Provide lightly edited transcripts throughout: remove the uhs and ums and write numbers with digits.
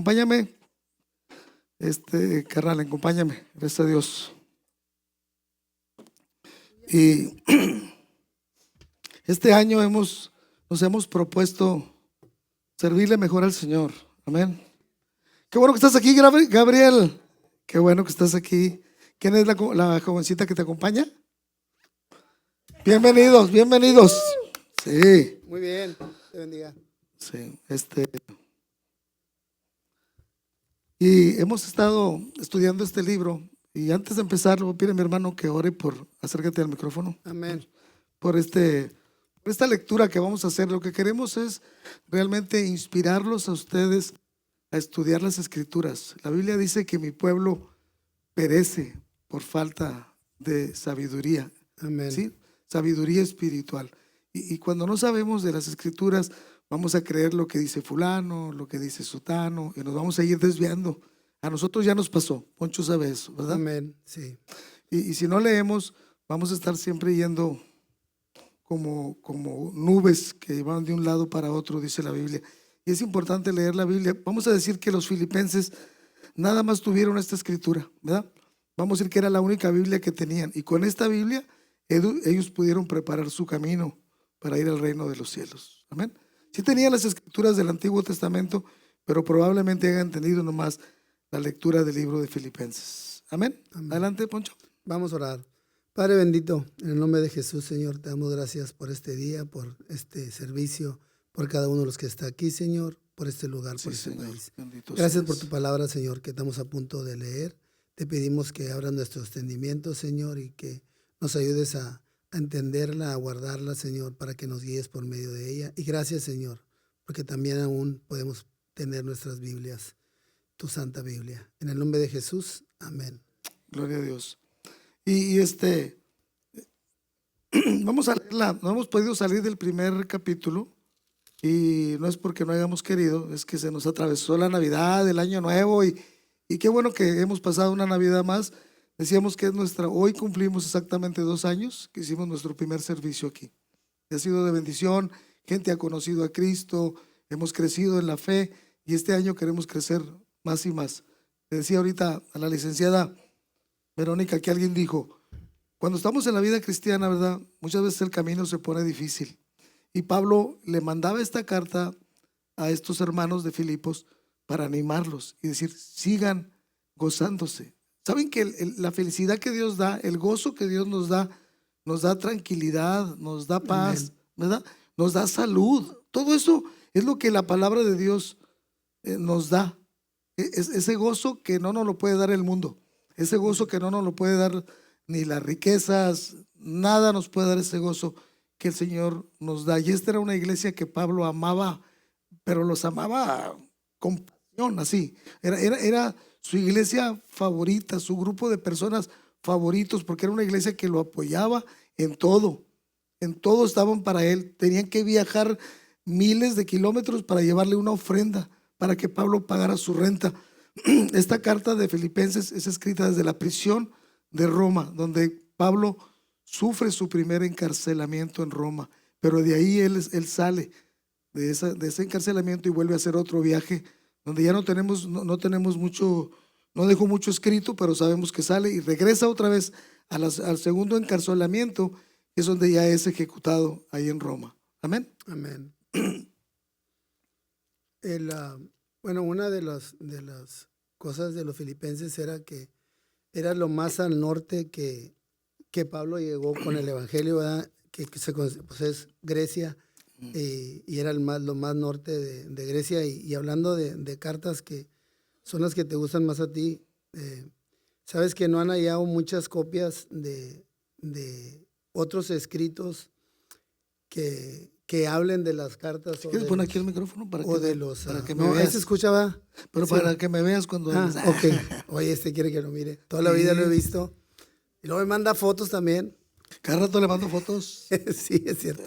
Acompáñame, carnal, acompáñame, gracias a Dios. Y este año nos hemos propuesto servirle mejor al Señor. Amén. Qué bueno que estás aquí, Gabriel. Qué bueno que estás aquí. ¿Quién es la jovencita que te acompaña? Bienvenidos, bienvenidos. Sí. Muy bien, te bendiga. Sí, y hemos estado estudiando este libro. Y antes de empezar, le voy a pedir a mi hermano que ore acércate al micrófono. Amén. Por esta lectura que vamos a hacer. Lo que queremos es realmente inspirarlos a ustedes a estudiar las Escrituras. La Biblia dice que mi pueblo perece por falta de sabiduría. Amén. ¿Sí? Sabiduría espiritual. Y cuando no sabemos de las Escrituras, vamos a creer lo que dice fulano, lo que dice sutano, y nos vamos a ir desviando. A nosotros ya nos pasó, Poncho sabe eso, ¿verdad? Amén, sí. Y si no leemos, vamos a estar siempre yendo como nubes que van de un lado para otro, dice la Biblia. Y es importante leer la Biblia. Vamos a decir que los filipenses nada más tuvieron esta escritura, ¿verdad? Vamos a decir que era la única Biblia que tenían. Y con esta Biblia ellos pudieron preparar su camino para ir al reino de los cielos. Amén. Sí tenían las escrituras del Antiguo Testamento, pero probablemente hayan entendido nomás la lectura del libro de Filipenses. Amén. Amén. Adelante, Poncho. Vamos a orar. Padre bendito, en el nombre de Jesús, Señor, te damos gracias por este día, por este servicio, por cada uno de los que está aquí, Señor, por este lugar, por este Señor, país. bendito Gracias seas por tu palabra, Señor, que estamos a punto de leer. Te pedimos que abras nuestro entendimiento, Señor, y que nos ayudes a entenderla, a guardarla, Señor, para que nos guíes por medio de ella. Y gracias, Señor, porque también aún podemos tener nuestras Biblias, tu Santa Biblia. En el nombre de Jesús, amén. Gloria a Dios. Y vamos a leerla. No hemos podido salir del primer capítulo y no es porque no hayamos querido, es que se nos atravesó la Navidad, el Año Nuevo y qué bueno que hemos pasado una Navidad más. Decíamos que hoy cumplimos exactamente 2 años que hicimos nuestro primer servicio aquí. Ha sido de bendición, gente ha conocido a Cristo, hemos crecido en la fe y este año queremos crecer más y más. Le decía ahorita a la licenciada Verónica que alguien dijo, cuando estamos en la vida cristiana, ¿verdad? Muchas veces el camino se pone difícil. Y Pablo le mandaba esta carta a estos hermanos de Filipos para animarlos y decir, sigan gozándose. ¿Saben que la felicidad que Dios da, el gozo que Dios nos da tranquilidad, nos da paz, ¿verdad? Nos da salud. Todo eso es lo que la palabra de Dios nos da. Ese gozo que no nos lo puede dar el mundo. Ese gozo que no nos lo puede dar ni las riquezas, nada nos puede dar ese gozo que el Señor nos da. Y esta era una iglesia que Pablo amaba, pero los amaba con pasión, así. Era su iglesia favorita, su grupo de personas favoritos, porque era una iglesia que lo apoyaba en todo estaban para él. Tenían que viajar miles de kilómetros para llevarle una ofrenda, para que Pablo pagara su renta. Esta carta de Filipenses es escrita desde la prisión de Roma, donde Pablo sufre su primer encarcelamiento en Roma, pero de ahí él sale de ese encarcelamiento y vuelve a hacer otro viaje, donde ya no tenemos mucho, no dejó mucho escrito, pero sabemos que sale y regresa otra vez al segundo encarcelamiento, que es donde ya es ejecutado ahí en Roma. Amén. Amén. Bueno, una de las cosas de los filipenses era que era lo más al norte que Pablo llegó con el evangelio, ¿verdad? Que pues es Grecia, y era lo más norte de Grecia. Y hablando de cartas que son las que te gustan más a ti, sabes que no han hallado muchas copias de otros escritos que hablen de las cartas. ¿Quieres poner aquí el micrófono para que me no, veas? se escuchaba. Pero sí, para que me veas cuando... Ok. Oye, quiere que lo mire. Toda la vida lo he visto. Y luego me manda fotos también. Cada rato le mando fotos. Sí, es cierto.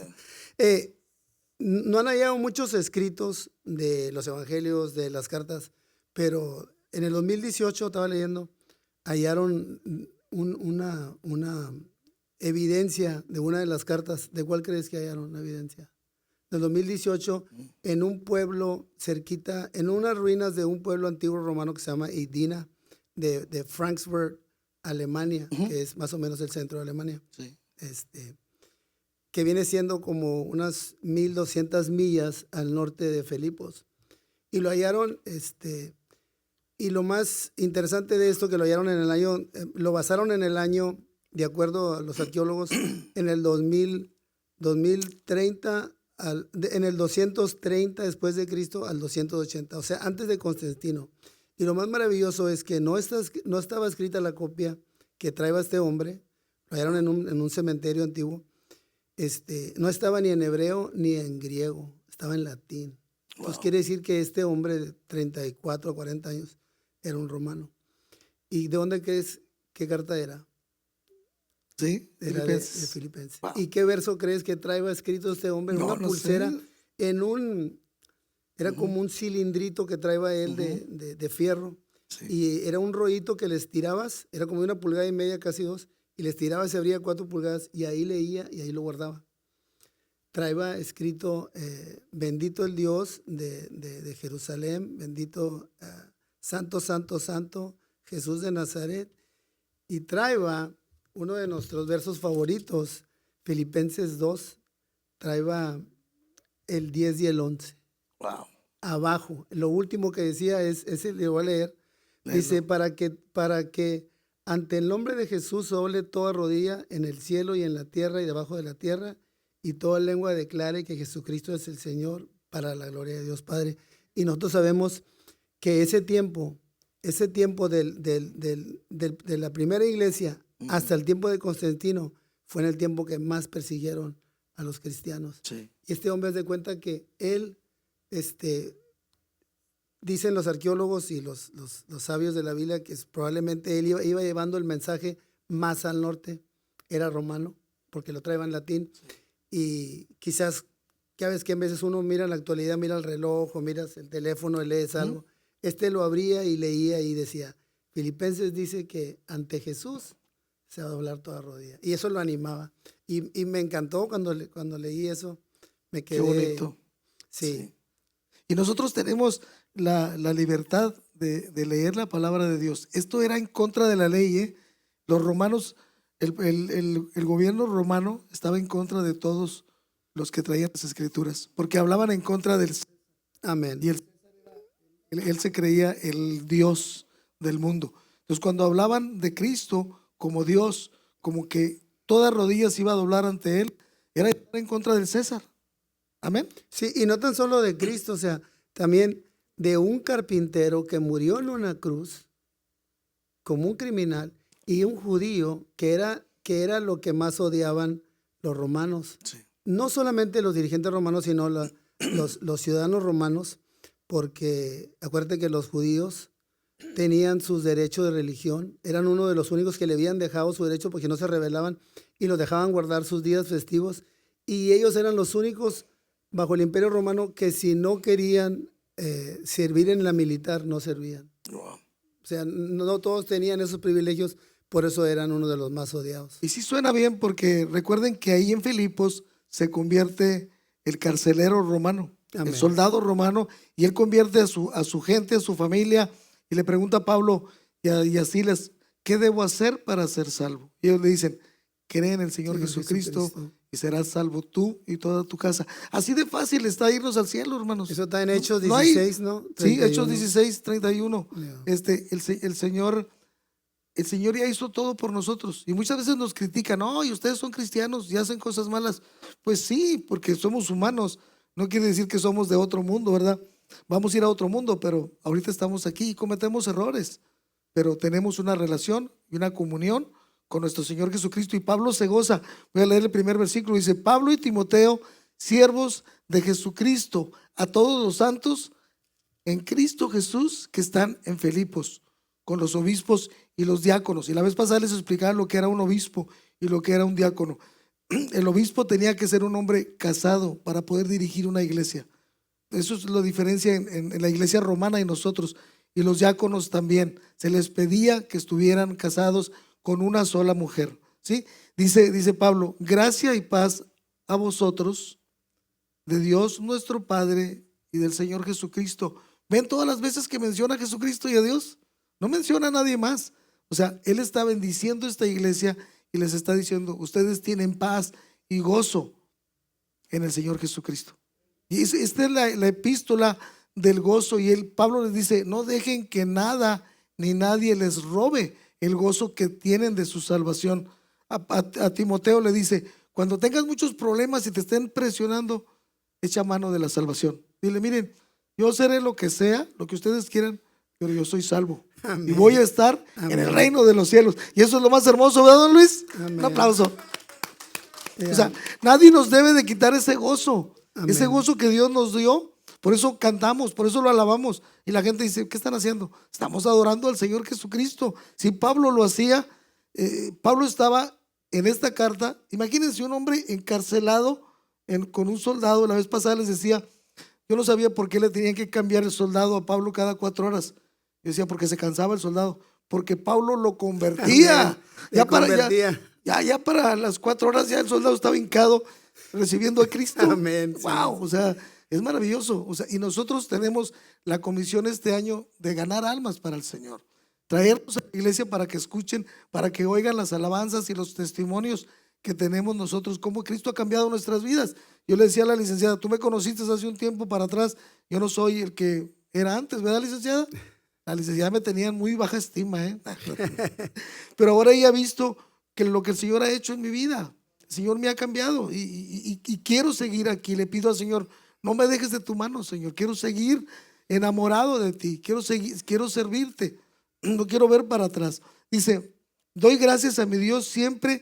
No han hallado muchos escritos de los evangelios, de las cartas, pero en el 2018, estaba leyendo, hallaron una evidencia de una de las cartas. ¿De cuál crees que hallaron la evidencia? del 2018, en un pueblo cerquita, en unas ruinas de un pueblo antiguo romano que se llama Edina, de Frankfurt, Alemania, que es más o menos el centro de Alemania. Sí. Que viene siendo como unas 1,200 millas al norte de Filipos. Y lo hallaron, y lo más interesante de esto, que lo hallaron en el año, lo basaron en el año, de acuerdo a los arqueólogos, en el 2030, en el 230 después de Cristo al 280, o sea, antes de Constantino. Y lo más maravilloso es que no estaba escrita la copia que traía este hombre, lo hallaron en un cementerio antiguo. No estaba ni en hebreo ni en griego, estaba en latín. Wow. Entonces quiere decir que este hombre de 34 o 40 años era un romano. ¿Y de dónde crees qué carta era? Sí, era de Filipenses. Wow. ¿Y qué verso crees que traía escrito este hombre? Una pulsera sé. Era como un cilindrito que traía él de fierro. Sí. Y era un rollito que le estirabas, era como 1,5 pulgadas, casi 2, y le estiraba, se abría 4 pulgadas, y ahí leía y ahí lo guardaba. Traía escrito, bendito el Dios de Jerusalén, bendito, santo, santo, santo, Jesús de Nazaret. Y traía uno de nuestros versos favoritos, Filipenses 2, traía el 10 y el 11. Wow. Abajo, lo último que decía ese le voy a leer. Dice, para que ante el nombre de Jesús doble toda rodilla en el cielo y en la tierra y debajo de la tierra, y toda lengua declare que Jesucristo es el Señor, para la gloria de Dios Padre. Y nosotros sabemos que ese tiempo de la primera iglesia hasta el tiempo de Constantino fue en el tiempo que más persiguieron a los cristianos. Sí. Y este hombre se da cuenta que él, dicen los arqueólogos y los sabios de la Biblia que probablemente él iba llevando el mensaje más al norte, era romano, porque lo traía en latín. Sí. Y quizás, ya ves que a veces uno mira en la actualidad, mira el reloj o miras el teléfono y lees algo. Lo abría y leía y decía, Filipenses dice que ante Jesús se va a doblar toda rodilla. Y eso lo animaba. Y me encantó cuando leí eso. Me quedé... Qué bonito. Sí. Sí. Y nosotros tenemos la libertad de leer la palabra de Dios. Esto era en contra de la ley, ¿eh? Los romanos, el gobierno romano estaba en contra de todos los que traían las escrituras, porque hablaban en contra del... Amén. Y él se creía el Dios del mundo. Entonces, cuando hablaban de Cristo como Dios, como que toda rodilla se iba a doblar ante él, era en contra del César. Amén. Sí, y no tan solo de Cristo, o sea, también de un carpintero que murió en una cruz como un criminal, y un judío que era lo que más odiaban los romanos. Sí. No solamente los dirigentes romanos, sino los ciudadanos romanos, porque acuérdate que los judíos tenían sus derechos de religión, eran uno de los únicos que le habían dejado su derecho porque no se rebelaban y los dejaban guardar sus días festivos, y ellos eran los únicos bajo el Imperio Romano que si no querían servir en la militar, no servían. Wow. O sea, no todos tenían esos privilegios, por eso eran uno de los más odiados. Y sí suena bien, porque recuerden que ahí en Filipos se convierte el carcelero romano, Amén. El soldado romano, y él convierte a su gente, a su familia, y le pregunta a Pablo y a Silas, ¿qué debo hacer para ser salvo? Y ellos le dicen, cree en el Señor Jesucristo y serás salvo tú y toda tu casa. Así de fácil está irnos al cielo, hermanos. Eso está en Hechos 16, ¿no? 31. Sí, Hechos 16, 31. Yeah. El Señor ya hizo todo por nosotros. Y muchas veces nos critican, no, y ustedes son cristianos y hacen cosas malas. Pues sí, porque somos humanos. No quiere decir que somos de otro mundo, ¿verdad? Vamos a ir a otro mundo, pero ahorita estamos aquí y cometemos errores. Pero tenemos una relación y una comunión con nuestro Señor Jesucristo. Y Pablo se goza. Voy a leer el primer versículo. Dice, Pablo y Timoteo, siervos de Jesucristo, a todos los santos en Cristo Jesús que están en Filipos, con los obispos y los diáconos. Y la vez pasada les explicaba lo que era un obispo y lo que era un diácono. El obispo tenía que ser un hombre casado para poder dirigir una iglesia. Eso es la diferencia en la iglesia romana y nosotros. Y los diáconos también. Se les pedía que estuvieran casados con una sola mujer. ¿Sí? Dice Pablo, gracia y paz a vosotros de Dios nuestro Padre y del Señor Jesucristo. ¿Ven todas las veces que menciona a Jesucristo y a Dios? No menciona a nadie más. O sea, Él está bendiciendo esta iglesia y les está diciendo, ustedes tienen paz y gozo en el Señor Jesucristo. Y esta es la epístola del gozo, y Pablo les dice, no dejen que nada ni nadie les robe el gozo que tienen de su salvación. A Timoteo le dice, cuando tengas muchos problemas y te estén presionando, echa mano de la salvación. Dile, miren, yo seré lo que sea, lo que ustedes quieran, pero yo soy salvo. Amén. Y voy a estar en el reino de los cielos. Y eso es lo más hermoso, ¿verdad, don Luis? Amén. Un aplauso. O sea, nadie nos debe de quitar ese gozo. Amén. Ese gozo que Dios nos dio. Por eso cantamos, por eso lo alabamos. Y la gente dice, ¿qué están haciendo? Estamos adorando al Señor Jesucristo. Si Pablo lo hacía, Pablo estaba en esta carta. Imagínense un hombre encarcelado con un soldado. La vez pasada les decía, yo no sabía por qué le tenían que cambiar el soldado a Pablo cada 4 horas. Yo decía, porque se cansaba el soldado. Porque Pablo lo convertía. Ya para las 4 horas ya el soldado estaba hincado recibiendo a Cristo. Amén. Wow, o sea, es maravilloso. O sea, y nosotros tenemos la comisión este año de ganar almas para el Señor. Traerlos a la iglesia para que escuchen, para que oigan las alabanzas y los testimonios que tenemos nosotros, cómo Cristo ha cambiado nuestras vidas. Yo le decía a la licenciada, tú me conociste hace un tiempo para atrás, yo no soy el que era antes, ¿verdad, licenciada? La licenciada me tenía en muy baja estima, ¿eh? Pero ahora ella ha visto que lo que el Señor ha hecho en mi vida, el Señor me ha cambiado y quiero seguir aquí. Le pido al Señor, no me dejes de tu mano, Señor, quiero seguir enamorado de ti, quiero servirte, no quiero ver para atrás. Dice, doy gracias a mi Dios siempre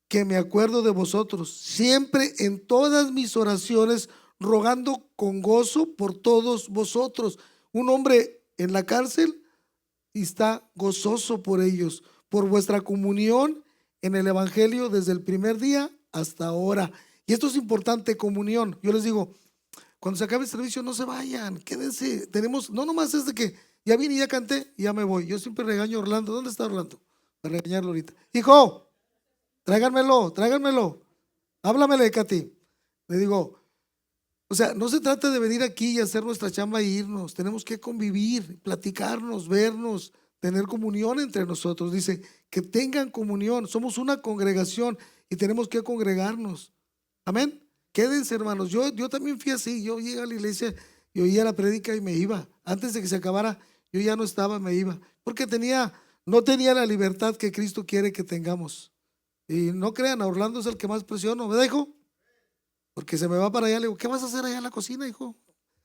que me acuerdo de vosotros, siempre en todas mis oraciones, rogando con gozo por todos vosotros. Un hombre en la cárcel y está gozoso por ellos, por vuestra comunión en el evangelio desde el primer día hasta ahora. Y esto es importante, comunión. Yo les digo, cuando se acabe el servicio no se vayan, quédense. Tenemos, no nomás es de que ya vine y ya canté y ya me voy. Yo siempre regaño a Orlando. ¿Dónde está Orlando? Para regañarlo ahorita. Hijo, tráiganmelo. Háblamele, Katy. Le digo, o sea, no se trata de venir aquí y hacer nuestra chamba e irnos. Tenemos que convivir, platicarnos, vernos, tener comunión entre nosotros. Dice, que tengan comunión. Somos una congregación y tenemos que congregarnos. Amén. Quédense, hermanos. Yo también fui así. Yo llegué a la iglesia y oía la prédica y me iba. Antes de que se acabara, yo ya no estaba, me iba. Porque no tenía la libertad que Cristo quiere que tengamos. Y no crean, a Orlando es el que más presiono, ¿verdad, hijo? Porque se me va para allá, le digo, ¿qué vas a hacer allá en la cocina, hijo?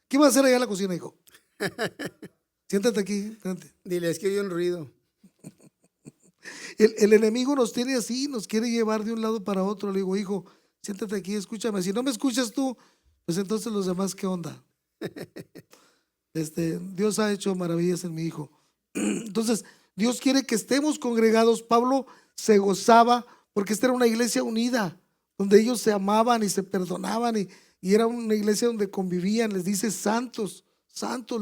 ¿Qué vas a hacer allá en la cocina, hijo? Siéntate aquí, siéntate. Dile, es que oye un ruido. El enemigo nos tiene así, nos quiere llevar de un lado para otro. Le digo, hijo, siéntate aquí, escúchame. Si no me escuchas tú, pues entonces los demás, ¿qué onda? Dios ha hecho maravillas en mi hijo. Entonces, Dios quiere que estemos congregados. Pablo se gozaba porque esta era una iglesia unida, donde ellos se amaban y se perdonaban y era una iglesia donde convivían. Les dice santos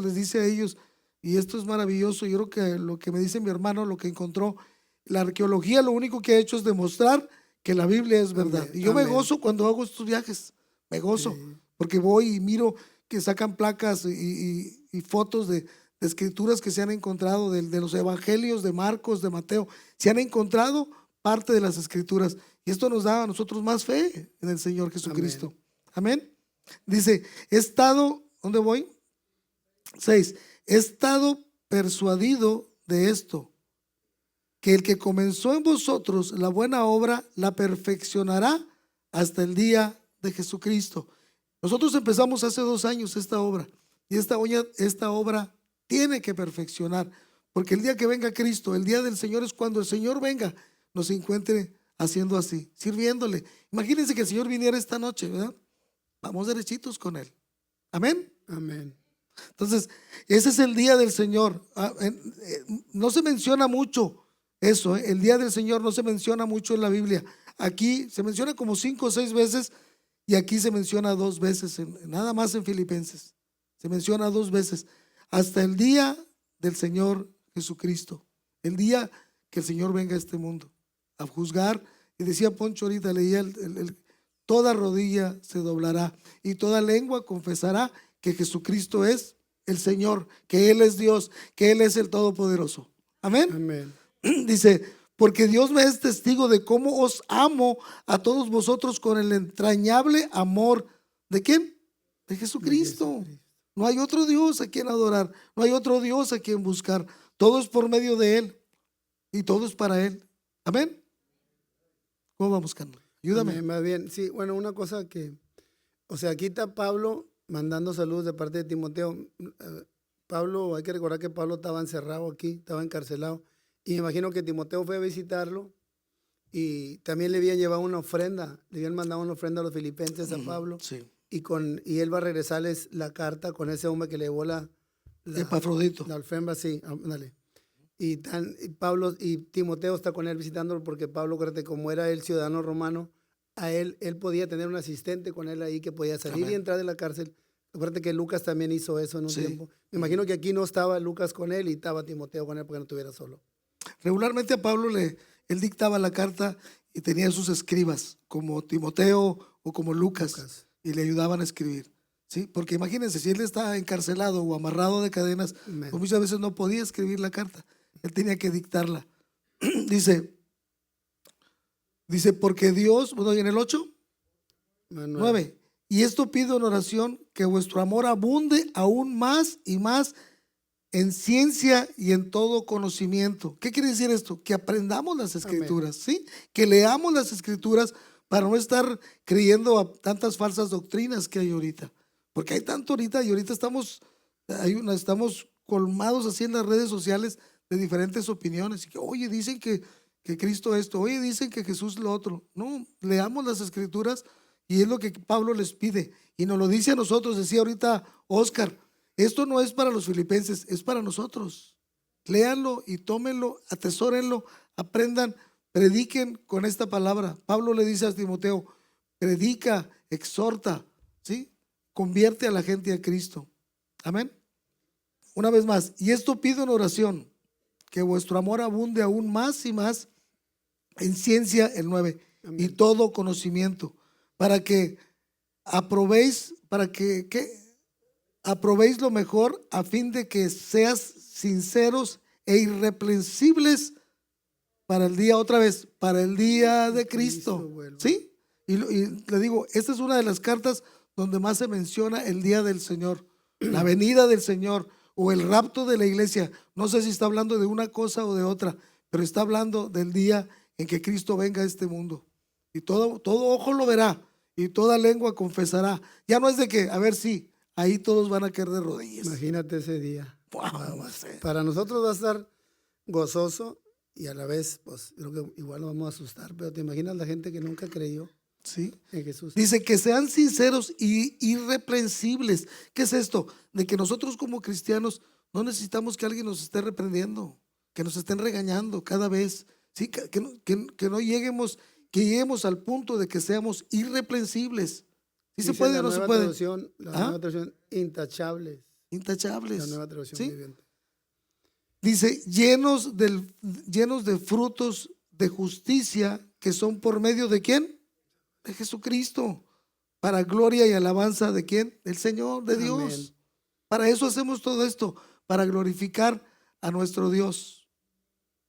les dice a ellos, y esto es maravilloso. Yo creo que lo que me dice mi hermano, lo que encontró, la arqueología lo único que ha hecho es demostrar que la Biblia es verdad. Amén, y yo me gozo cuando hago estos viajes, me gozo, porque voy y miro que sacan placas y fotos de escrituras que se han encontrado de los evangelios de Marcos, de Mateo, se han encontrado parte de las escrituras, y esto nos da a nosotros más fe en el Señor Jesucristo. Amén. Dice, he estado, ¿dónde voy? 6. He estado persuadido de esto, que el que comenzó en vosotros la buena obra la perfeccionará hasta el día de Jesucristo. Nosotros empezamos hace 2 años esta obra, y esta obra tiene que perfeccionar, porque el día que venga Cristo, el día del Señor, es cuando el Señor venga, nos encuentre haciendo así, sirviéndole. Imagínense que el Señor viniera esta noche, ¿verdad? Vamos derechitos con Él. Amén. Amén. Entonces, ese es el día del Señor. No se menciona mucho eso, el día del Señor no se menciona mucho en la Biblia. Aquí se menciona como 5 o 6 veces, y aquí se menciona 2 veces, nada más en Filipenses. Se menciona 2 veces. Hasta el día del Señor Jesucristo, el día que el Señor venga a este mundo a juzgar. Y decía Poncho ahorita, leía toda rodilla se doblará y toda lengua confesará que Jesucristo es el Señor, que Él es Dios, que Él es el Todopoderoso. Amén. Amén. Dice, porque Dios me es testigo de cómo os amo a todos vosotros con el entrañable amor. ¿De quién? De Jesucristo. No hay otro Dios a quien adorar, no hay otro Dios a quien buscar. Todo es por medio de Él y todo es para Él. Amén. ¿Cómo vamos, Carlos? Ayúdame. Amén, más bien, sí, bueno, una cosa o sea, aquí está Pablo mandando saludos de parte de Timoteo. Pablo, hay que recordar que Pablo estaba encerrado aquí, estaba encarcelado. Y me imagino que Timoteo fue a visitarlo y también le habían llevado una ofrenda, le habían mandado una ofrenda a los filipenses a Pablo. Sí. Y él va a regresarles la carta con ese hombre que le llevó la Epafrodito. la ofrenda, sí, dale. Y Pablo y Timoteo está con él visitándolo porque Pablo, acuérdate, como era el ciudadano romano, a él podía tener un asistente con él ahí que podía salir Amén. y entrar de la cárcel. Acuérdate que Lucas también hizo eso en un Sí. tiempo. Me imagino que aquí no estaba Lucas con él y estaba Timoteo con él porque no estuviera solo. Regularmente a Pablo él dictaba la carta y tenía sus escribas, como Timoteo o como Lucas, y le ayudaban a escribir. ¿Sí? Porque imagínense, si él está encarcelado o amarrado de cadenas, Amén. pues muchas veces no podía escribir la carta. Él tenía que dictarla. Dice, porque Dios, bueno, y en el 8, 9. Y esto pido en oración, que vuestro amor abunde aún más y más en ciencia y en todo conocimiento. ¿Qué quiere decir esto? Que aprendamos las escrituras, ¿sí? Que leamos las escrituras para no estar creyendo a tantas falsas doctrinas que hay ahorita. Porque hay tanto ahorita y ahorita estamos colmados así en las redes sociales de diferentes opiniones. Y que, oye, dicen que Cristo esto, oye, dicen que Jesús lo otro. No, leamos las escrituras y es lo que Pablo les pide. Y nos lo dice a nosotros, decía ahorita Oscar, esto no es para los filipenses, es para nosotros. Léanlo y tómenlo, atesórenlo, aprendan, prediquen con esta palabra. Pablo le dice a Timoteo, predica, exhorta, ¿sí? Convierte a la gente a Cristo. Amén. Una vez más, y esto pido en oración, que vuestro amor abunde aún más y más en ciencia, el 9, Amén. Y todo conocimiento, para que aprobéis lo mejor, a fin de que seas sinceros e irreprensibles para el día, otra vez, para el día de Cristo. ¿Sí? Y le digo, esta es una de las cartas donde más se menciona el día del Señor, la venida del Señor o el rapto de la iglesia. No sé si está hablando de una cosa o de otra, pero está hablando del día en que Cristo venga a este mundo. Y todo ojo lo verá y toda lengua confesará. Ya no es de que, a ver si, ahí todos van a caer de rodillas. Imagínate ese día. Wow, va a ser. Para nosotros va a estar gozoso y a la vez, pues creo que igual nos vamos a asustar, pero te imaginas la gente que nunca creyó ¿Sí? en Jesús. Dice que sean sinceros y irreprensibles. ¿Qué es esto? De que nosotros como cristianos no necesitamos que alguien nos esté reprendiendo, que nos estén regañando cada vez. ¿Sí? Que no lleguemos, que lleguemos al punto de que seamos irreprensibles. ¿Sí se puede o no se puede? La nueva traducción, intachables. Intachables. La nueva traducción ¿Sí? viviente. Dice, llenos de frutos de justicia, que son por medio de ¿quién? De Jesucristo, para gloria y alabanza de ¿quién? Del Señor, de Dios. Amén. Para eso hacemos todo esto, para glorificar a nuestro Dios.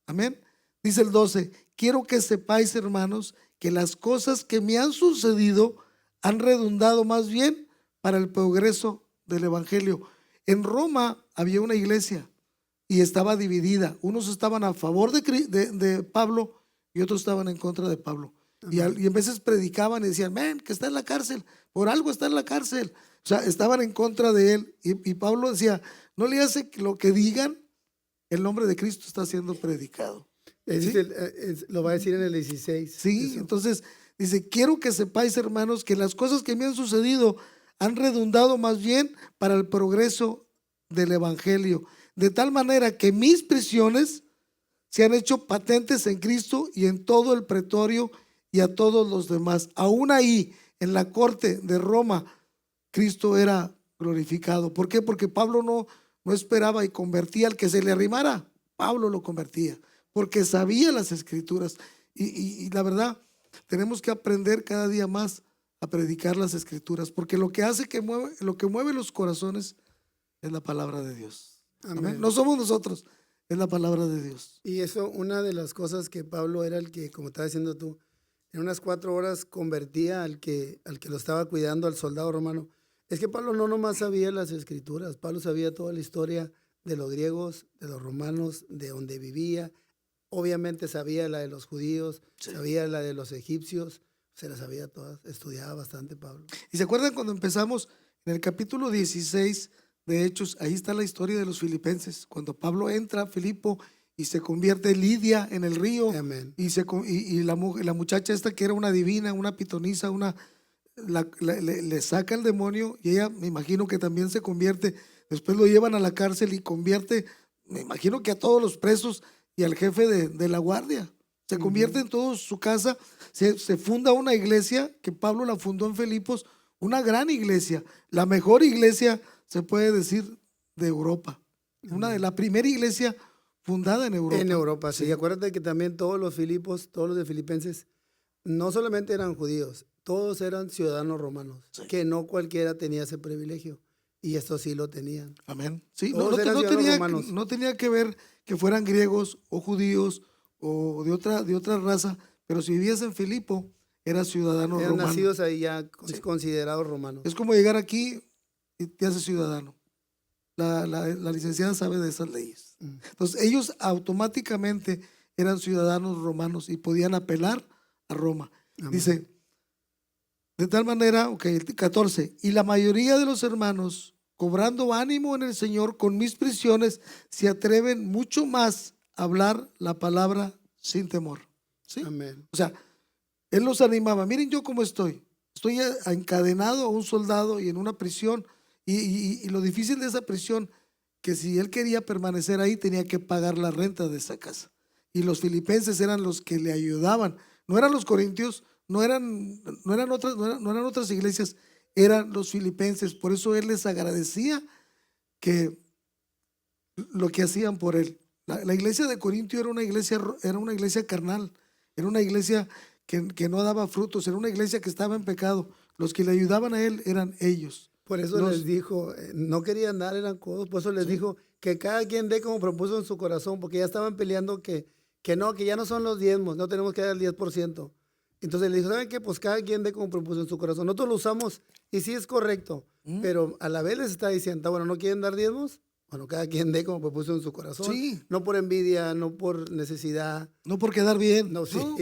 Amén. Dice el 12, quiero que sepáis, hermanos, que las cosas que me han sucedido han redundado más bien para el progreso del Evangelio. En Roma había una iglesia y estaba dividida. Unos estaban a favor de Pablo y otros estaban en contra de Pablo. Y en veces predicaban y decían, ven, que está en la cárcel, por algo está en la cárcel. O sea, estaban en contra de él. Y Pablo decía, no le hace lo que digan, el nombre de Cristo está siendo predicado. ¿Sí? Lo va a decir en el 16. Sí, eso. Entonces dice, quiero que sepáis, hermanos, que las cosas que me han sucedido han redundado más bien para el progreso del Evangelio. De tal manera que mis prisiones se han hecho patentes en Cristo y en todo el pretorio y a todos los demás. Aún ahí, en la corte de Roma, Cristo era glorificado. ¿Por qué? Porque Pablo no esperaba y convertía al que se le arrimara. Pablo lo convertía, porque sabía las escrituras. Y la verdad, tenemos que aprender cada día más a predicar las escrituras, porque lo que hace lo que mueve los corazones es la palabra de Dios. Amén. Amén. No somos nosotros, es la palabra de Dios. Y eso, una de las cosas que Pablo era el que, como estabas diciendo tú, en unas 4 horas convertía al que lo estaba cuidando, al soldado romano. Es que Pablo no nomás sabía las escrituras, Pablo sabía toda la historia de los griegos, de los romanos, de donde vivía. Obviamente sabía la de los judíos, Sí. sabía la de los egipcios, se la sabía todas, estudiaba bastante Pablo. ¿Y se acuerdan cuando empezamos en el capítulo 16 de Hechos? Ahí está la historia de los filipenses. Cuando Pablo entra a Filipo y se convierte Lidia en el río, Amén. y la muchacha esta que era una divina, una pitonisa, le saca el demonio y ella me imagino que también se convierte. Después lo llevan a la cárcel y convierte, me imagino que a todos los presos y al jefe de la guardia. Se convierte en todo su casa. Se funda una iglesia que Pablo la fundó en Filipos, una gran iglesia, la mejor iglesia, se puede decir, de Europa. La primera iglesia fundada en Europa. En Europa, sí. Acuérdate que también todos los filipos, todos los de Filipenses, no solamente eran judíos, todos eran ciudadanos romanos, Sí. que no cualquiera tenía ese privilegio. Y estos sí lo tenían. Amén. Sí, Todos eran ciudadanos romanos. no tenía que ver que fueran griegos o judíos o de otra raza, pero si vivías en Filipo, eras ciudadano Eran romano. nacidos ahí ya Sí. considerados romanos. Es como llegar aquí y te haces ciudadano. La licenciada sabe de esas leyes. Entonces, ellos automáticamente eran ciudadanos romanos y podían apelar a Roma. Amén. Dice, de tal manera, el 14, y la mayoría de los hermanos, cobrando ánimo en el Señor con mis prisiones, se atreven mucho más a hablar la palabra sin temor. ¿Sí? Amén. O sea, él los animaba. Miren yo cómo estoy. Estoy encadenado a un soldado y en una prisión. Y lo difícil de esa prisión, que si él quería permanecer ahí, tenía que pagar la renta de esa casa. Y los filipenses eran los que le ayudaban. No eran los corintios, no eran otras iglesias, eran los filipenses. Por eso él les agradecía que lo que hacían por él. La iglesia de Corintio era una iglesia carnal, era una iglesia que no daba frutos, era una iglesia que estaba en pecado. Los que le ayudaban a él eran ellos. Por eso les dijo, no querían dar, eran codos, por eso les dijo que cada quien dé como propuso en su corazón, porque ya estaban peleando que ya no son los diezmos, no tenemos que dar el 10%. Entonces le dijo, ¿saben qué? Pues cada quien dé como propuso en su corazón. Nosotros lo usamos y sí es correcto, pero a la vez les está diciendo, bueno, ¿no quieren dar diezmos? Bueno, cada quien dé como propuso en su corazón. Sí. No por envidia, no por necesidad. No por quedar bien. No, sí. No. O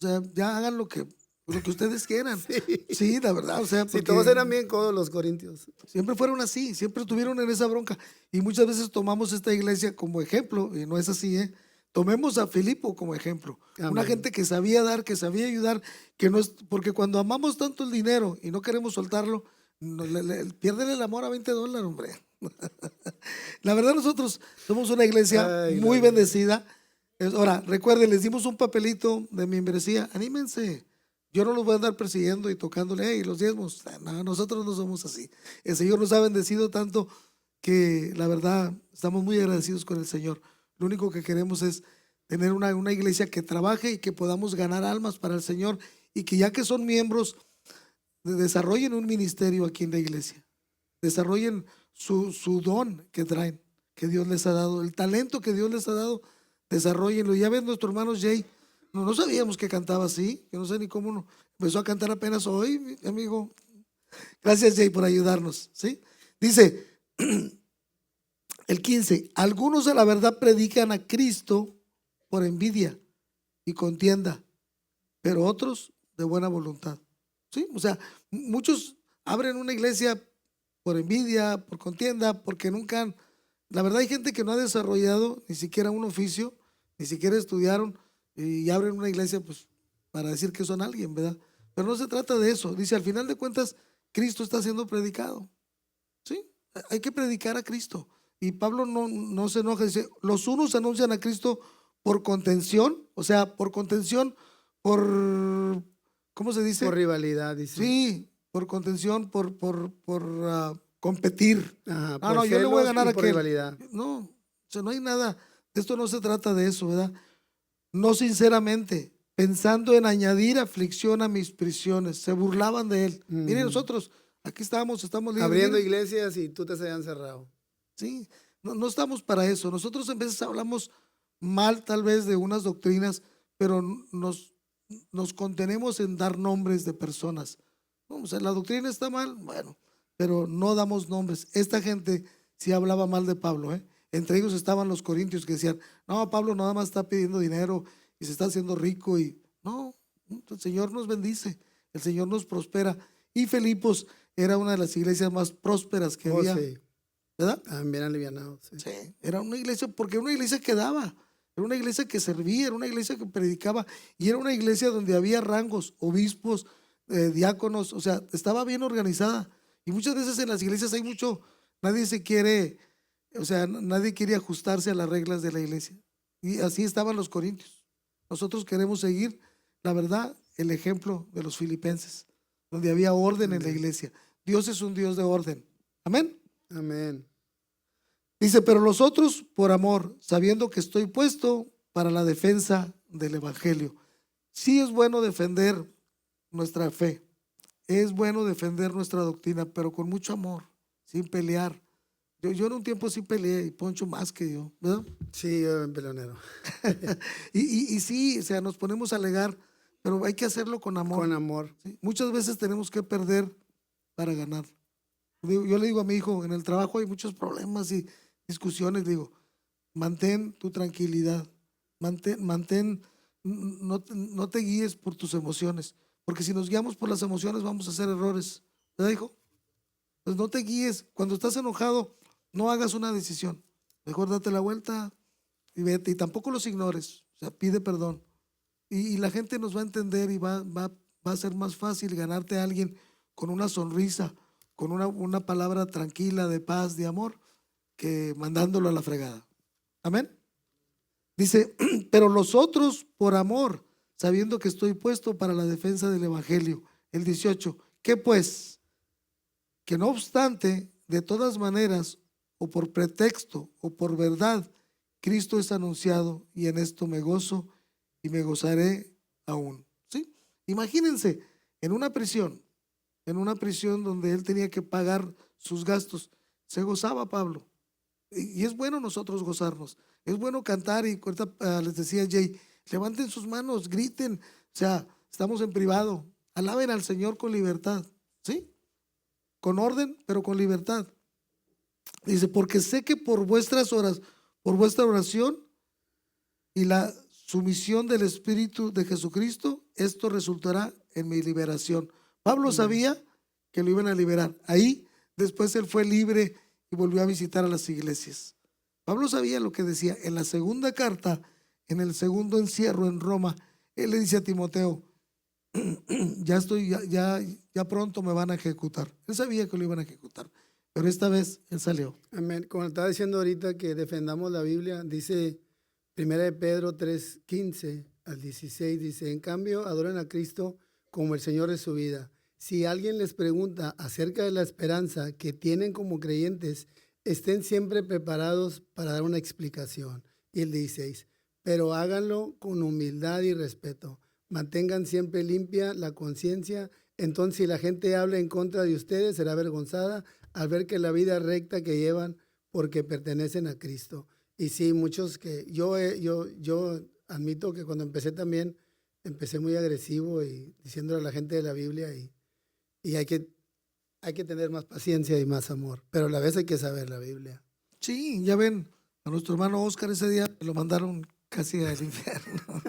sea, ya hagan lo que ustedes quieran. Sí, la verdad. O sea, Sí, porque todos eran bien codos los corintios. siempre fueron así, siempre estuvieron en esa bronca. Y muchas veces tomamos esta iglesia como ejemplo, y no es así, ¿eh? Tomemos a Filipo como ejemplo. Amén. Una gente que sabía dar, que sabía ayudar, que no es, porque cuando amamos tanto el dinero y no queremos soltarlo, piérdele el amor a $20, hombre. La verdad, nosotros somos una iglesia muy bendecida. Ahora, recuerden, les dimos un papelito de membresía. Anímense. Yo no los voy a andar persiguiendo y tocándole, hey, los diezmos. No, nosotros no somos así. El Señor nos ha bendecido tanto que la verdad estamos muy agradecidos con el Señor. Lo único que queremos es tener una iglesia que trabaje y que podamos ganar almas para el Señor y que ya que son miembros, desarrollen un ministerio aquí en la iglesia. Desarrollen su don que traen, que Dios les ha dado, el talento que Dios les ha dado, desarrollenlo. Ya ven, nuestro hermano Jay, no sabíamos que cantaba así, yo no sé ni cómo empezó a cantar apenas hoy, mi amigo. Gracias, Jay, por ayudarnos, ¿sí? Dice el 15, algunos a la verdad predican a Cristo por envidia y contienda, pero otros de buena voluntad, ¿sí? O sea, muchos abren una iglesia por envidia, por contienda, porque nunca han... La verdad, hay gente que no ha desarrollado ni siquiera un oficio, ni siquiera estudiaron y abren una iglesia pues para decir que son alguien, ¿verdad? Pero no se trata de eso. Dice, al final de cuentas, Cristo está siendo predicado, ¿sí? Hay que predicar a Cristo. Y Pablo no se enoja, dice, los unos anuncian a Cristo por contención, o sea, por contención, ¿cómo se dice? Por rivalidad, dice. Sí, por contención, por competir. Ajá, No, yo le voy a ganar a por aquel. rivalidad. No, o sea, no hay nada, esto no se trata de eso, ¿verdad? No sinceramente, pensando en añadir aflicción a mis prisiones. Se burlaban de él. Miren, nosotros aquí estamos libres. Abriendo Miren. iglesias y tú te habían cerrado. Sí, no estamos para eso. Nosotros en veces hablamos mal tal vez de unas doctrinas, pero nos contenemos en dar nombres de personas. No, o sea, la doctrina está mal, bueno, pero no damos nombres. Esta gente sí hablaba mal de Pablo, ¿eh? Entre ellos estaban los corintios que decían, no, Pablo nada más está pidiendo dinero y se está haciendo rico y no, el Señor nos bendice, el Señor nos prospera. Y Filipos era una de las iglesias más prósperas que había, Sí. ¿verdad? También alivianados. Sí. Sí, era una iglesia, porque era una iglesia que daba, era una iglesia que servía, era una iglesia que predicaba y era una iglesia donde había rangos, obispos, diáconos, o sea, estaba bien organizada. Y muchas veces en las iglesias hay mucho, nadie se quiere, o sea, nadie quiere ajustarse a las reglas de la iglesia. Y así estaban los corintios. Nosotros queremos seguir, la verdad, el ejemplo de los filipenses, donde había orden en la iglesia. Dios es un Dios de orden. Amén. Amén. Dice, pero los otros por amor, sabiendo que estoy puesto para la defensa del evangelio. Sí es bueno defender nuestra fe, es bueno defender nuestra doctrina, pero con mucho amor, sin pelear. Yo en un tiempo sí peleé, y Poncho más que yo, ¿verdad? Sí, yo en pelonero. Y sí, o sea, nos ponemos a alegar, pero hay que hacerlo con amor. Con amor. ¿Sí? Muchas veces tenemos que perder para ganar. Yo le digo a mi hijo, en el trabajo hay muchos problemas y discusiones, digo, mantén tu tranquilidad, no te guíes por tus emociones, porque si nos guiamos por las emociones vamos a hacer errores, ¿verdad, hijo? Pues no te guíes, cuando estás enojado, no hagas una decisión, mejor date la vuelta y vete, y tampoco los ignores, o sea, pide perdón, y la gente nos va a entender y va a ser más fácil ganarte a alguien con una sonrisa, con una palabra tranquila, de paz, de amor, que mandándolo a la fregada. Amén. Dice, pero los otros por amor, sabiendo que estoy puesto para la defensa del evangelio. El 18, ¿qué pues? Que no obstante, de todas maneras, o por pretexto, o por verdad, Cristo es anunciado, y en esto me gozo y me gozaré aún. ¿Sí? Imagínense, en una prisión donde él tenía que pagar sus gastos, se gozaba Pablo. Y es bueno nosotros gozarnos, es bueno cantar y ahorita, les decía Jay, levanten sus manos, griten, o sea, estamos en privado, alaben al Señor con libertad, ¿sí? Con orden, pero con libertad. Dice, porque sé que por vuestra oración y la sumisión del Espíritu de Jesucristo, esto resultará en mi liberación. Pablo sabía que lo iban a liberar. Ahí, después él fue libre y volvió a visitar a las iglesias. Pablo sabía lo que decía. En la segunda carta, en el segundo encierro en Roma, él le dice a Timoteo, ya pronto me van a ejecutar. Él sabía que lo iban a ejecutar, pero esta vez él salió. Amén. Como estaba diciendo ahorita que defendamos la Biblia, dice 1 de Pedro 3:15 al 16, dice, en cambio, adoren a Cristo como el Señor de su vida. Si alguien les pregunta acerca de la esperanza que tienen como creyentes, estén siempre preparados para dar una explicación. Y el 16, pero háganlo con humildad y respeto. Mantengan siempre limpia la conciencia. Entonces, si la gente habla en contra de ustedes, será avergonzada al ver que la vida recta que llevan porque pertenecen a Cristo. Y sí, muchos que yo admito que cuando empecé también, empecé muy agresivo y diciéndole a la gente de la Biblia y hay que tener más paciencia y más amor, pero a la vez hay que saber la Biblia. Sí, ya ven, a nuestro hermano Oscar ese día lo mandaron casi al infierno.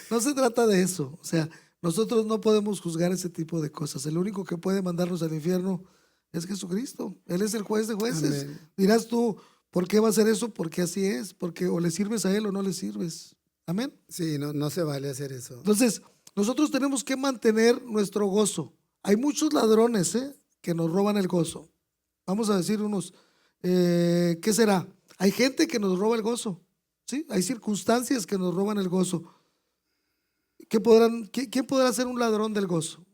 No se trata de eso, o sea, nosotros no podemos juzgar ese tipo de cosas. El único que puede mandarnos al infierno es Jesucristo. Él es el juez de jueces. Amén. Dirás tú, ¿por qué va a hacer eso? Porque así es, porque o le sirves a él o no le sirves. Amén. Sí, no se vale hacer eso. Entonces, nosotros tenemos que mantener nuestro gozo. Hay muchos ladrones, que nos roban el gozo. Vamos a decir unos, ¿qué será? Hay gente que nos roba el gozo, ¿sí? Hay circunstancias que nos roban el gozo. ¿Quién podrá ser un ladrón del gozo?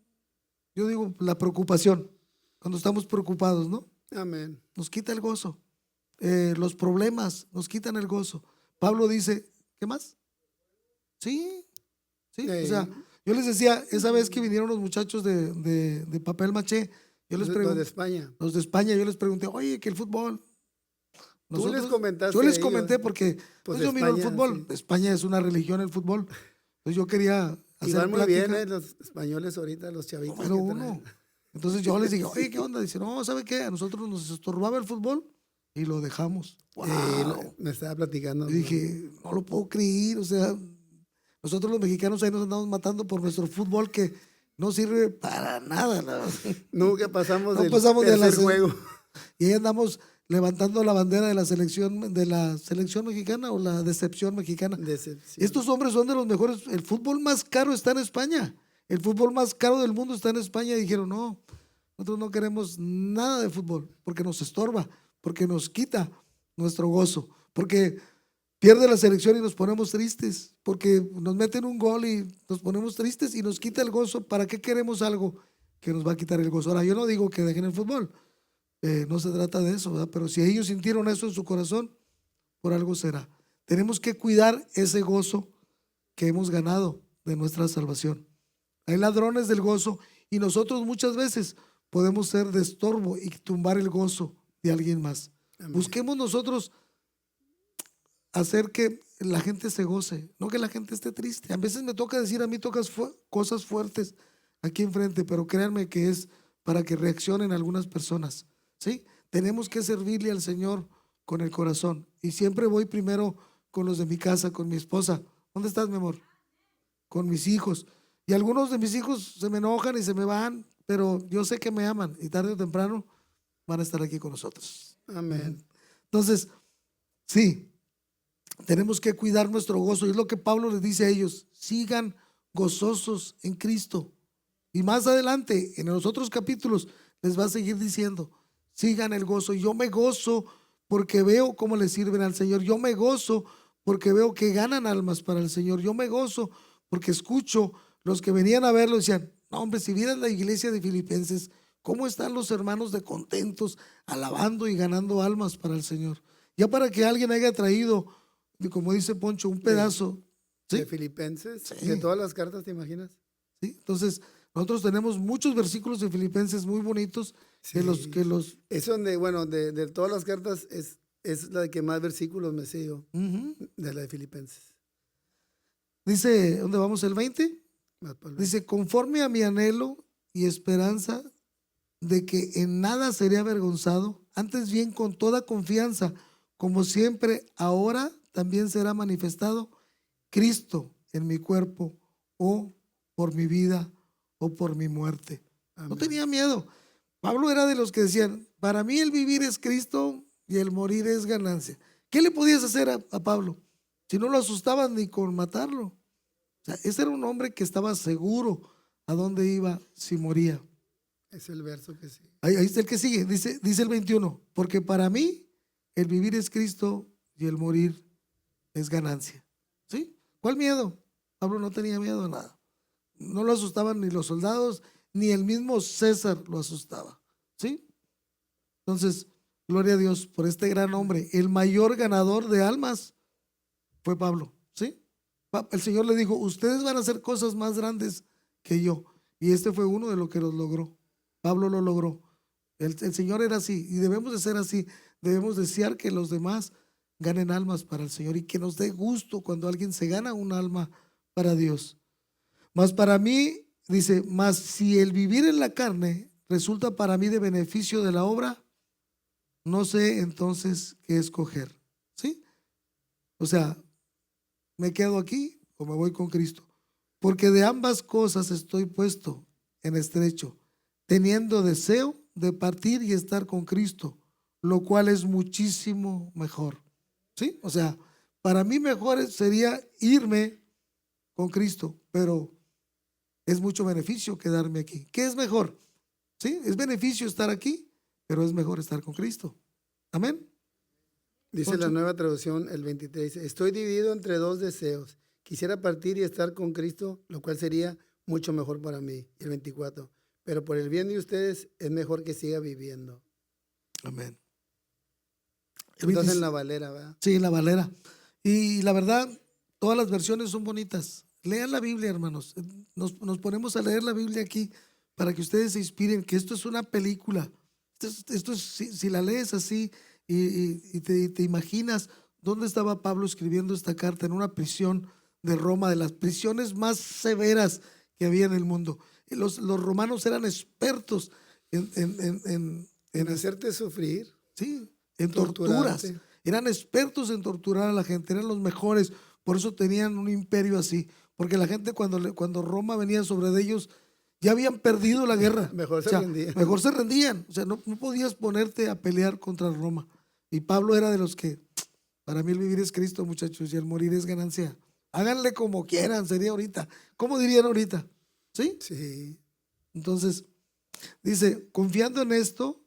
Yo digo, la preocupación, cuando estamos preocupados, ¿no? Amén. Nos quita el gozo. Los problemas nos quitan el gozo. Pablo dice, ¿qué más? Sí, ¿sí? O sea, yo les decía, esa vez que vinieron los muchachos de papel maché, yo les los pregunté, de España. los de España, yo les pregunté, oye, que el fútbol. Tú les Nosotros, comentaste yo a les ellos, comenté porque pues pues yo miro el España, fútbol. sí. España es una religión el fútbol. Entonces yo quería Y hacer van muy bien, plática. los españoles ahorita, los chavitos Número que uno. traen. Entonces yo les dije, oye, ¿qué onda? Dice, no, ¿sabe qué? A nosotros nos estorbaba el fútbol y lo dejamos. ¡Wow! Me estaba platicando. Y dije, no lo puedo creer. O sea, nosotros los mexicanos ahí nos andamos matando por nuestro fútbol que no sirve para nada. La verdad. Nunca pasamos No del pasamos de tercer juego. Y ahí andamos levantando la bandera de la selección mexicana o la decepción mexicana. Decepción. Estos hombres son de los mejores. El fútbol más caro está en España. El fútbol más caro del mundo está en España. Y dijeron, no, nosotros no queremos nada de fútbol porque nos estorba, porque nos quita nuestro gozo, porque pierde la selección y nos ponemos tristes, porque nos meten un gol y nos ponemos tristes y nos quita el gozo. ¿Para qué queremos algo que nos va a quitar el gozo? Ahora, yo no digo que dejen el fútbol. No se trata de eso, ¿verdad? Pero si ellos sintieron eso en su corazón, por algo será. Tenemos que cuidar ese gozo que hemos ganado de nuestra salvación. Hay ladrones del gozo y nosotros muchas veces podemos ser de estorbo y tumbar el gozo de alguien más. Amén. Busquemos nosotros hacer que la gente se goce, no que la gente esté triste. A veces me toca decir, a mí tocas cosas fuertes aquí enfrente, pero créanme que es para que reaccionen algunas personas. ¿Sí? Tenemos que servirle al Señor con el corazón. Y siempre voy primero con los de mi casa, con mi esposa. ¿Dónde estás, mi amor? Con mis hijos. Y algunos de mis hijos se me enojan y se me van, pero yo sé que me aman y tarde o temprano van a estar aquí con nosotros. Amén. Entonces, sí, tenemos que cuidar nuestro gozo. Y es lo que Pablo les dice a ellos. Sigan gozosos en Cristo. Y más adelante, en los otros capítulos, les va a seguir diciendo, sigan el gozo. Yo me gozo porque veo cómo le sirven al Señor. Yo me gozo porque veo que ganan almas para el Señor. Yo me gozo porque escucho los que venían a verlo y decían, no, hombre, si vieras la iglesia de Filipenses, cómo están los hermanos de contentos, alabando y ganando almas para el Señor. Ya para que alguien haya traído, como dice Poncho, un pedazo. ¿Sí? De Filipenses, Sí. de todas las cartas, ¿te imaginas? ¿Sí? Entonces, nosotros tenemos muchos versículos de Filipenses muy bonitos Sí. que los Es donde, bueno, de todas las cartas es la que más versículos me sé yo, de la de Filipenses. dice, ¿dónde vamos? El 20. Más para el- Dice, conforme a mi anhelo y esperanza de que en nada seré avergonzado, antes bien con toda confianza, como siempre, ahora también será manifestado Cristo en mi cuerpo, o por mi vida, o por mi muerte. No Amén. tenía miedo. Pablo era de los que decían, para mí el vivir es Cristo y el morir es ganancia. ¿Qué le podías hacer a Pablo? Si no lo asustaban ni con matarlo. O sea, ese era un hombre que estaba seguro a dónde iba si moría. Es el verso que sí. Ahí está el que sigue, dice el 21, porque para mí el vivir es Cristo y el morir es ganancia. ¿Sí? ¿Cuál miedo? Pablo no tenía miedo a nada. No lo asustaban ni los soldados, ni el mismo César lo asustaba. ¿Sí? Entonces, gloria a Dios por este gran hombre. El mayor ganador de almas fue Pablo. ¿Sí? El Señor le dijo, ustedes van a hacer cosas más grandes que yo. Y este fue uno de los que los logró. Pablo lo logró. El Señor era así y debemos de ser así. Debemos desear que los demás ganen almas para el Señor y que nos dé gusto cuando alguien se gana un alma para Dios. Mas para mí, dice, mas si el vivir en la carne resulta para mí de beneficio de la obra, no sé entonces qué escoger. ¿Sí? O sea, ¿me quedo aquí o me voy con Cristo? Porque de ambas cosas estoy puesto en estrecho, teniendo deseo de partir y estar con Cristo, lo cual es muchísimo mejor. ¿Sí? O sea, para mí mejor sería irme con Cristo, pero es mucho beneficio quedarme aquí. ¿Qué es mejor? ¿Sí? Es beneficio estar aquí, pero es mejor estar con Cristo. Amén. Dice la Poncho. nueva traducción, el 23, dice, estoy dividido entre dos deseos. Quisiera partir y estar con Cristo, lo cual sería mucho mejor para mí. Y el 24, pero por el bien de ustedes es mejor que siga viviendo. Amén. Estás en la Valera, ¿verdad? Sí, en la Valera. Y la verdad, todas las versiones son bonitas. lean la Biblia, hermanos. Nos ponemos a leer la Biblia aquí para que ustedes se inspiren, que esto es una película. Esto es, si la lees así y te imaginas dónde estaba Pablo escribiendo esta carta, en una prisión de Roma, de las prisiones más severas que había en el mundo. Y los romanos eran expertos En hacerte sufrir, sí, en torturas. torturarte. Eran expertos en torturar a la gente, eran los mejores. Por eso tenían un imperio así. Porque la gente cuando Roma venía sobre de ellos, ya habían perdido la guerra. Mejor se O sea, rendían. mejor se rendían. O sea, no podías ponerte a pelear contra Roma. Y Pablo era de los que, para mí el vivir es Cristo, muchachos, y el morir es ganancia. Háganle como quieran, sería ahorita. ¿Cómo dirían ahorita? ¿Sí? Sí, Entonces, dice, confiando en esto,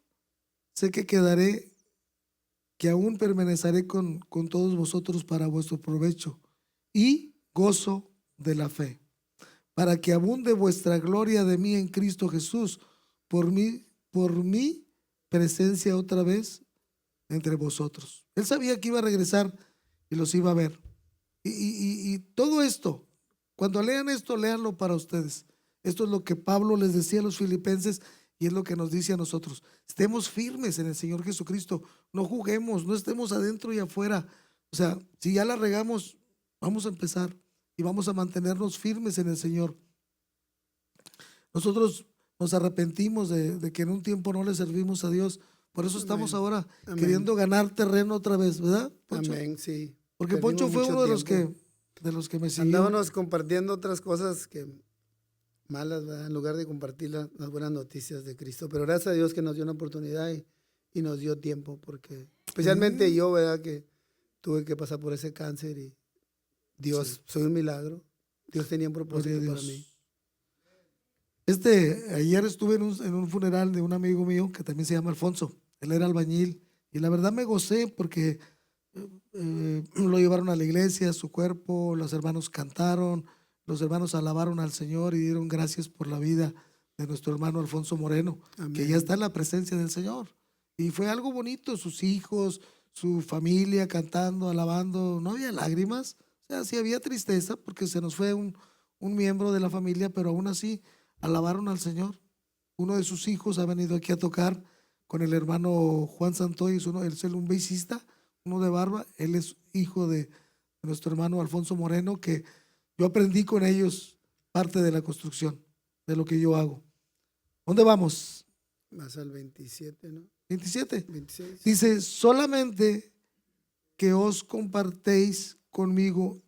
sé que aún permaneceré con todos vosotros para vuestro provecho y gozo de la fe, para que abunde vuestra gloria de mí en Cristo Jesús, por mi presencia otra vez entre vosotros. Él sabía que iba a regresar y los iba a ver. Y todo esto, cuando lean esto, léanlo para ustedes. Esto es lo que Pablo les decía a los filipenses y es lo que nos dice a nosotros. Estemos firmes en el Señor Jesucristo. No juguemos, no estemos adentro y afuera. O sea, si ya la regamos, vamos a empezar y vamos a mantenernos firmes en el Señor. Nosotros nos arrepentimos de que en un tiempo no le servimos a Dios. Por eso estamos amén. ahora Amén. queriendo ganar terreno otra vez, ¿verdad, Poncho? Amén, sí. Porque Perdimos Poncho fue mucho uno tiempo. de los que me siguió. Andábamos compartiendo otras cosas que malas, ¿verdad? En lugar de compartir las buenas noticias de Cristo. Pero gracias a Dios que nos dio una oportunidad y nos dio tiempo, porque especialmente yo, ¿verdad? Que tuve que pasar por ese cáncer y Dios, Sí. soy un milagro. Dios tenía un Gloria propósito a para Dios. mí. Ayer estuve en un funeral de un amigo mío que también se llama Alfonso. Él era albañil y la verdad me gocé porque lo llevaron a la iglesia, su cuerpo, los hermanos cantaron, los hermanos alabaron al Señor y dieron gracias por la vida de nuestro hermano Alfonso Moreno, que ya Amén. está en la presencia del Señor. Y fue algo bonito, sus hijos, su familia cantando, alabando, no había lágrimas, o sea, sí había tristeza porque se nos fue un miembro de la familia, pero aún así alabaron al Señor. Uno de sus hijos ha venido aquí a tocar con el hermano Juan Santoy, él es un beisista, uno de barba, él es hijo de nuestro hermano Alfonso Moreno, que yo aprendí con ellos parte de la construcción, de lo que yo hago. ¿Dónde vamos? Más al 27, ¿no? 27. 26. Dice, solamente que os compartéis conmigo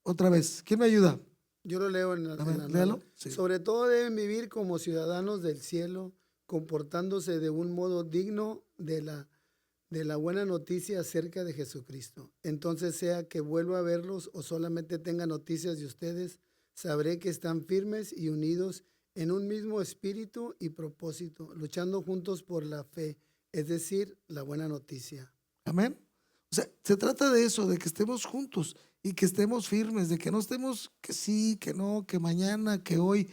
otra vez. ¿Quién me ayuda? Yo lo leo en A la ver, nueva. léalo. Sí. Sobre todo deben vivir como ciudadanos del cielo, comportándose de un modo digno de la buena noticia acerca de Jesucristo. Entonces, sea que vuelva a verlos o solamente tenga noticias de ustedes, sabré que están firmes y unidos en un mismo espíritu y propósito, luchando juntos por la fe, es decir, la buena noticia. Amén. O sea, se trata de eso, de que estemos juntos y que estemos firmes, de que no estemos que sí, que no, que mañana, que hoy.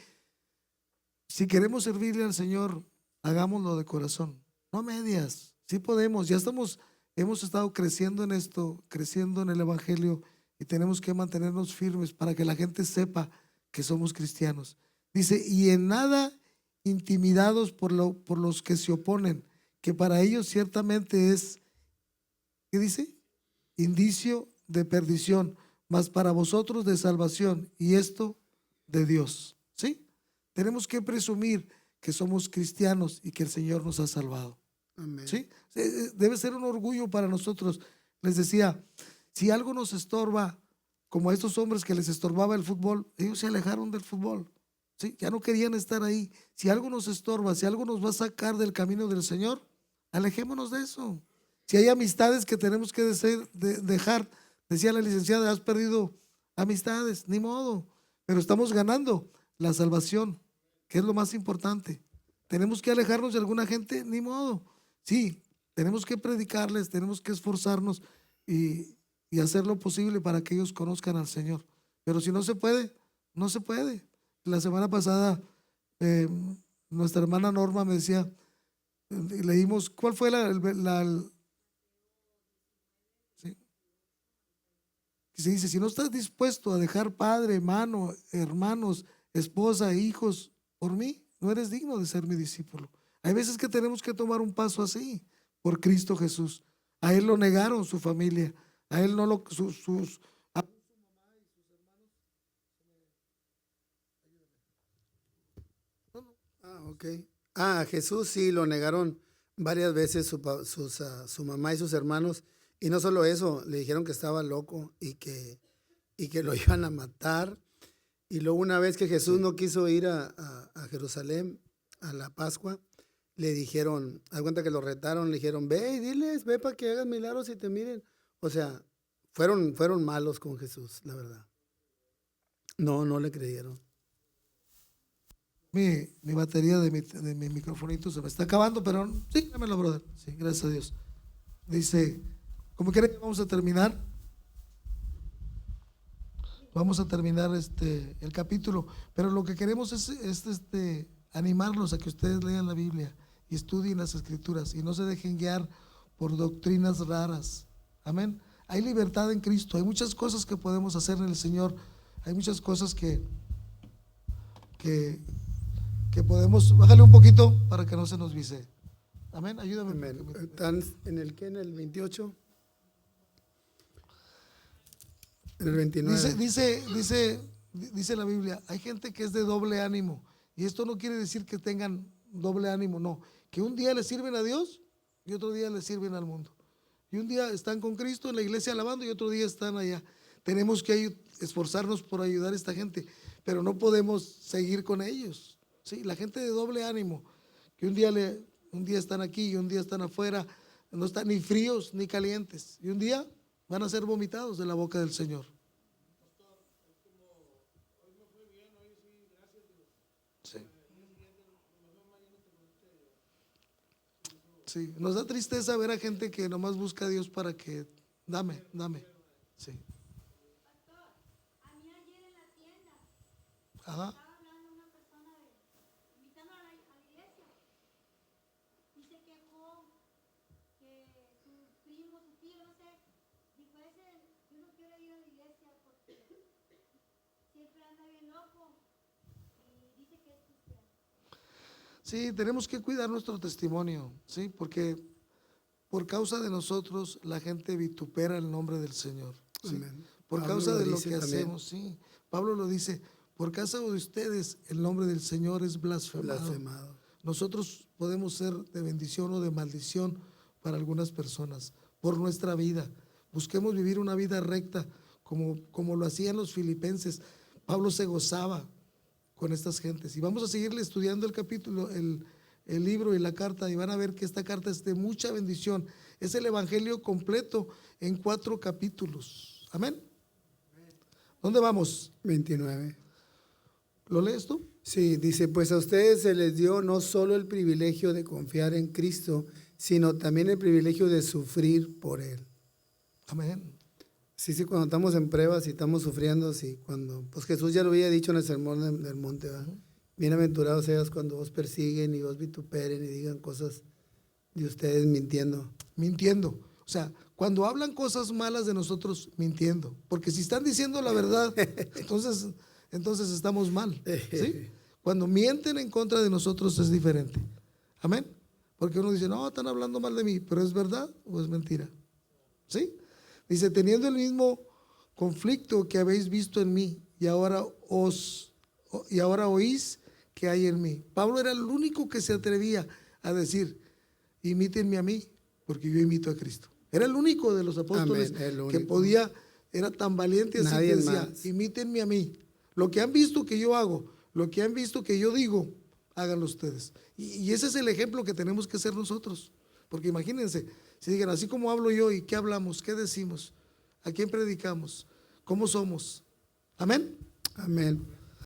Si queremos servirle al Señor, hagámoslo de corazón, no a medias. Sí podemos, hemos estado creciendo en esto, creciendo en el Evangelio y tenemos que mantenernos firmes para que la gente sepa que somos cristianos. Dice, y en nada intimidados por los que se oponen, que para ellos ciertamente es, ¿qué dice? Indicio de perdición, mas para vosotros de salvación, y esto de Dios. ¿Sí? Tenemos que presumir que somos cristianos y que el Señor nos ha salvado. Amén. ¿Sí? Debe ser un orgullo para nosotros. Les decía, si algo nos estorba, como a estos hombres que les estorbaba el fútbol, ellos se alejaron del fútbol. ¿Sí? Ya no querían estar ahí. Si algo nos estorba, si algo nos va a sacar del camino del Señor, alejémonos de eso. Si hay amistades que tenemos que dejar, decía la licenciada, has perdido amistades, ni modo, pero estamos ganando la salvación, que es lo más importante. Tenemos que alejarnos de alguna gente, ni modo. Sí, tenemos que predicarles, tenemos que esforzarnos y hacer lo posible para que ellos conozcan al Señor. Pero si no se puede, no se puede. La semana pasada, nuestra hermana Norma me decía, leímos, ¿cuál fue sí? Y se dice, si no estás dispuesto a dejar padre, hermano, hermanos, esposa, hijos, por mí, no eres digno de ser mi discípulo. Hay veces que tenemos que tomar un paso así, por Cristo Jesús. A él lo negaron su familia, a él no lo, sus Ok. A Jesús sí lo negaron varias veces su mamá y sus hermanos. Y no solo eso, le dijeron que estaba loco y que lo iban a matar. Y luego una vez que Jesús no quiso ir a Jerusalén a la Pascua, le dijeron, haz cuenta que lo retaron, le dijeron, ve y diles, ve para que hagas milagros y te miren. O sea, fueron malos con Jesús, la verdad. No le creyeron. mi batería de mi microfonito se me está acabando, pero sí, dámelo, brother. Sí, gracias a Dios. Dice, ¿cómo quieren que vamos a terminar? Vamos a terminar el capítulo, pero lo que queremos es animarlos a que ustedes lean la Biblia y estudien las Escrituras y no se dejen guiar por doctrinas raras. Amén. Hay libertad en Cristo, hay muchas cosas que podemos hacer en el Señor, hay muchas cosas que podemos, bájale un poquito para que no se nos vise. Amén, ayúdame. Amén. ¿Están en el qué? ¿En el 28? En el 29. Dice la Biblia, hay gente que es de doble ánimo, y esto no quiere decir que tengan doble ánimo, no, que un día le sirven a Dios y otro día le sirven al mundo, y un día están con Cristo en la iglesia alabando y otro día están allá. Tenemos que esforzarnos por ayudar a esta gente, pero no podemos seguir con ellos. Sí, la gente de doble ánimo, que un día están aquí y un día están afuera, no están ni fríos ni calientes, y un día van a ser vomitados de la boca del Señor. Sí. Sí, nos da tristeza ver a gente que nomás busca a Dios para que dame. Sí. A mí ayer en la tienda Ajá. estaba hablando una persona invitando a la iglesia y se quejó que su primo, su tío, no sé, dijo yo no quiero ir a la iglesia porque siempre anda bien loco y dice que es cristiano. Sí, tenemos que cuidar nuestro testimonio, sí, porque por causa de nosotros la gente vitupera el nombre del Señor. ¿Sí? Amén. Por Pablo causa lo de lo dice que también. hacemos, sí. Pablo lo dice, por causa de ustedes el nombre del Señor es blasfemado. Blasfemado. Nosotros podemos ser de bendición o de maldición para algunas personas por nuestra vida. Busquemos vivir una vida recta como lo hacían los filipenses. Pablo se gozaba con estas gentes. Y vamos a seguirle estudiando el capítulo, el libro y la carta, y van a ver que esta carta es de mucha bendición. Es el evangelio completo en 4 capítulos. Amén. ¿Dónde vamos? 29. ¿Lo lees tú? Sí, dice, pues a ustedes se les dio no solo el privilegio de confiar en Cristo, sino también el privilegio de sufrir por Él. Amén. Sí, cuando estamos en pruebas y estamos sufriendo, sí, pues Jesús ya lo había dicho en el sermón del monte, ¿verdad? Bienaventurados seas cuando os persiguen y os vituperen y digan cosas de ustedes mintiendo. Mintiendo. O sea, cuando hablan cosas malas de nosotros, mintiendo. Porque si están diciendo la verdad, entonces estamos mal. ¿Sí? Cuando mienten en contra de nosotros es diferente. Amén. Porque uno dice, no, están hablando mal de mí, pero ¿es verdad o es mentira? ¿Sí? Dice, teniendo el mismo conflicto que habéis visto en mí y ahora oís que hay en mí. Pablo era el único que se atrevía a decir, imítenme a mí, porque yo imito a Cristo. Era el único de los apóstoles que podía, era tan valiente así que decía, imítenme a mí. Lo que han visto que yo hago, lo que han visto que yo digo, háganlo ustedes. Y ese es el ejemplo que tenemos que hacer nosotros. Porque imagínense, si digan, así como hablo yo, ¿y qué hablamos? ¿Qué decimos? ¿A quién predicamos? ¿Cómo somos? Amén. Amén.